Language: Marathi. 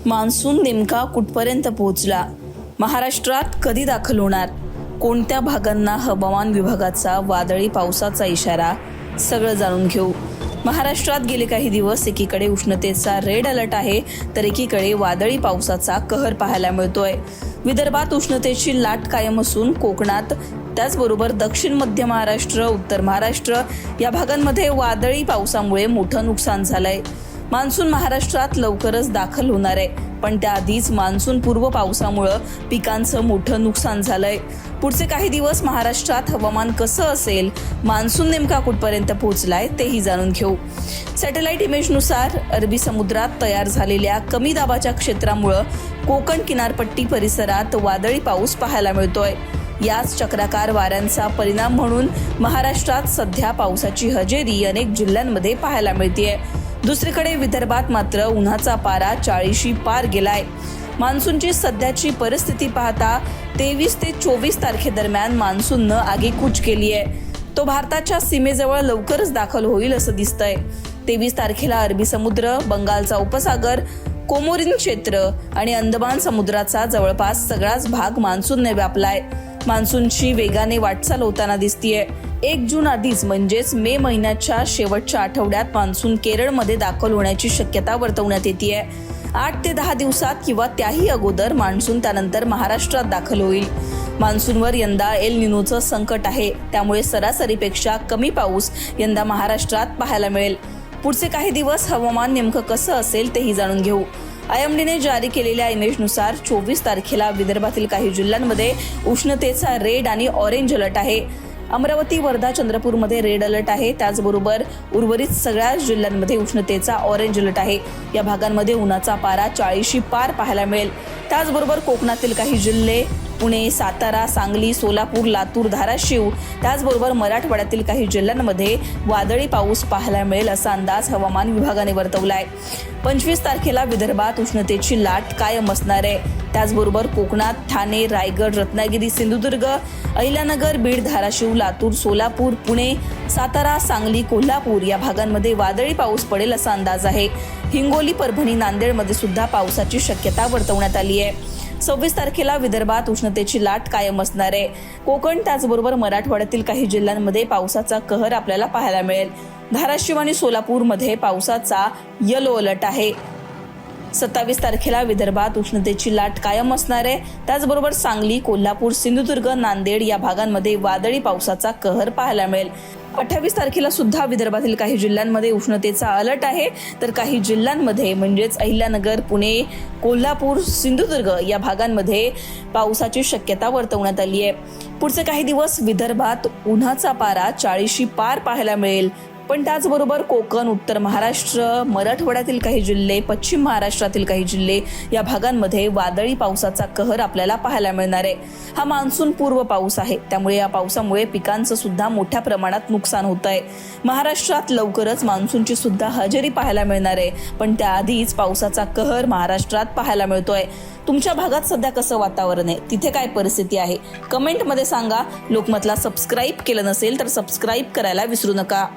मान्सून नेमका कुठपर्यंत पोहोचला? महाराष्ट्रात कधी दाखल होणार? कोणत्या भागांना हवामान विभागाचा वादळी पावसाचा इशारा? सगळं जाणून घेऊ. महाराष्ट्रात गेले काही दिवस एकीकडे उष्णतेचा रेड अलर्ट आहे, तर एकीकडे वादळी पावसाचा कहर पाहायला मिळतोय. विदर्भात उष्णतेची लाट कायम असून कोकणात, त्याचबरोबर दक्षिण मध्य महाराष्ट्र, उत्तर महाराष्ट्र या भागांमध्ये वादळी पावसामुळे मोठं नुकसान झालंय. मान्सून महाराष्ट्रात लवकरच दाखल होणार आहे, पण त्याआधीच मान्सून पूर्व पावसामुळे पिकांचं मोठं नुकसान झालंय. पुढचे काही दिवस महाराष्ट्रात हवामान कसं असेल, मान्सून नेमका कुठपर्यंत पोहोचलाय तेही जाणून घेऊ. सॅटेलाइट इमेजनुसार अरबी समुद्रात तयार झालेल्या कमी दाबाच्या क्षेत्रामुळे कोकण किनारपट्टी परिसरात वादळी पाऊस पाहायला मिळतोय. याच चक्राकार वाऱ्यांचा परिणाम म्हणून महाराष्ट्रात सध्या पावसाची हजेरी अनेक जिल्ह्यांमध्ये पाहायला मिळतेय. दुसरीकडे विदर्भात मात्र उन्हाचा पारा 40शी पार गेलाय. मान्सूनची सध्याची परिस्थिती पाहता 23 ते 24 तारखेदरम्यान मान्सूननं आगेकूच केली आहे. तो भारताच्या सीमेजवळ लवकरच दाखल होईल असं दिसतंय. 23 तारखेला अरबी समुद्र, बंगालचा उपसागर, कोमोरिन क्षेत्र आणि अंदमान समुद्राचा जवळपास सगळाच भाग मान्सूनने व्यापलाय. मान्सूनची वेगाने वाटचाल होताना दिसतीये. 1 जून आधीच म्हणजेच मे महिन्याच्या शेवटच्या आठवड्यात मान्सून केरळमध्ये दाखल होण्याची शक्यता वर्तवण्यात येतेय. 8 ते 10 दिवसात किंवा त्याही अगोदर मान्सून त्यानंतर महाराष्ट्रात दाखल होईल. मान्सूनवर यंदा एल निनोचं संकट आहे, त्यामुळे सरासरीपेक्षा कमी पाऊस यंदा महाराष्ट्रात पाहायला मिळेल. पुढचे काही दिवस हवामान नेमकं कसं असेल तेही जाणून घेऊ. आयएमडीने जारी केलेल्या इमेजनुसार 24 तारखेला विदर्भातील काही जिल्ह्यांमध्ये उष्णतेचा रेड आणि ऑरेंज अलर्ट आहे. अमरावती, वर्धा, चंद्रपूरमध्ये रेड अलर्ट आहे. त्याचबरोबर उर्वरित सगळ्याच जिल्ह्यांमध्ये उष्णतेचा ऑरेंज अलर्ट आहे. या भागांमध्ये उन्हाचा पारा 40शी पार पाहायला मिळेल. त्याचबरोबर कोकणातील काही जिल्हे, पुणे, सातारा, सांगली, सोलापूर, लातूर, धाराशिव, त्याचबरोबर मराठवाड्यातील काही जिल्ह्यांमध्ये वादळी पाऊस पाहायला मिळेल असा अंदाज हवामान विभागाने वर्तवलाय. 25 तारखेला विदर्भात उष्णतेची लाट कायम असणार आहे. त्याचबरोबर कोकणात ठाणे, रायगड, रत्नागिरी, सिंधुदुर्ग, अहिल्यानगर, बीड, धाराशिव, लातूर, सोलापूर, पुणे, सातारा, सांगली, कोल्हापूर या भागांमध्ये वादळी पाऊस पडेल असा अंदाज आहे. हिंगोली, परभणी, नांदेडमध्ये सुद्धा पावसाची शक्यता वर्तवण्यात आली आहे. 26 तारखेला विदर्भात उष्णतेची लाट कायम असणार आहे. कोकण, त्याचबरोबर मराठवाड्यातील काही जिल्ह्यांमध्ये पावसाचा कहर आपल्याला पाहायला मिळेल. धाराशिव आणि सोलापूरमध्ये पावसाचा येलो अलर्ट आहे. 27 तारखेला विदर्भात उष्णतेची लाट कायम असणार आहे. त्याचबरोबर सांगली, कोल्हापूर, सिंधुदुर्ग, नांदेड या भागांमध्ये वादळी पावसाचा कहर पाहायला मिळेल. 28 तारखेला सुद्धा विदर्भातील काही जिल्ह्यांमध्ये उष्णतेचा अलर्ट आहे, तर काही जिल्ह्यांमध्ये म्हणजेच अहिल्यानगर, पुणे, कोल्हापूर, सिंधुदुर्ग या भागांमध्ये पावसाची शक्यता वर्तवण्यात आली आहे. पुढचे काही दिवस विदर्भात उन्हाचा पारा 40शी पार पाहायला मिळेल. पण त्याचबरोबर कोकण, उत्तर महाराष्ट्र, मराठवाड्यातील काही जिल्हे, पश्चिम महाराष्ट्रातील काही जिल्हे या भागांमध्ये वादळी पावसाचा कहर आपल्याला पाहायला मिळणार आहे. हा मान्सून पूर्व पाऊस आहे, त्यामुळे या पावसामुळे पिकांचं सुद्धा मोठ्या प्रमाणात नुकसान होत आहे. महाराष्ट्रात लवकरच मान्सूनची सुद्धा हजेरी पाहायला मिळणार आहे, पण त्याआधीच पावसाचा कहर महाराष्ट्रात पाहायला मिळतोय. तुमच्या भागात सध्या कसं वातावरण आहे, तिथे काय परिस्थिती आहे, कमेंटमध्ये सांगा. लोकमतला सबस्क्राईब केलं नसेल तर सबस्क्राईब करायला विसरू नका.